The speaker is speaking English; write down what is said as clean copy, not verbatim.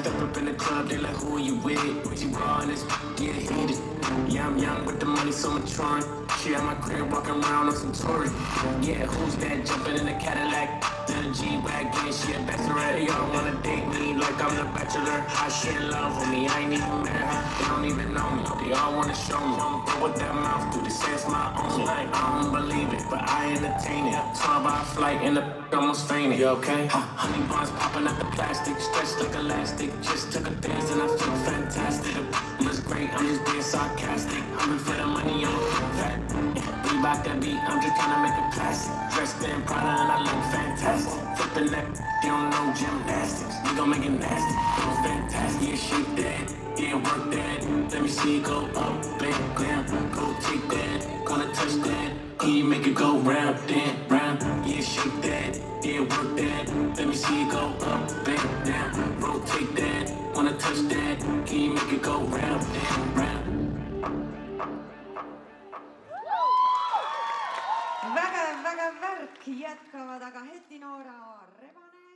Step up in the club, they like, who you with? You raw and this, yeah, heated. Yeah, I'm young with the money, so maturing. She at my crib, walking around on some Tory. Yeah, who's that jumping in the Cadillac? Then a G-Wagon, she a bachelorette. Y'all wanna date me like I'm the bachelor. How she in love with me, I ain't even met her. They don't even know me, they all wanna show me. But what that mouth do, they say it's my own. Like, I don't believe it, but I entertain it. 12-hour flight and the almost fainted. You okay? Honey buns popping out the plastic, stretched like elastic. Just took a dance and I feel fantastic. It was great, I'm just being sarcastic. Hungry for the money, I'm fat. Reebok that beat, I'm just trying to make a classic. Dressed in Prada and I look fantastic. Flipping that, you don't know gymnastics. We gon' make it nasty, it was fantastic. Yeah, shake that, yeah, work that. Let me see it go up and down. Go take that, gonna touch that. Can you make it go round and round? Yeah, shake that, yeah, work that. Let me see it go up and down. Rotate that, wanna touch that. Can you make it go round and round? Vägev värk, jätkavad aga Heti Noora Rebane.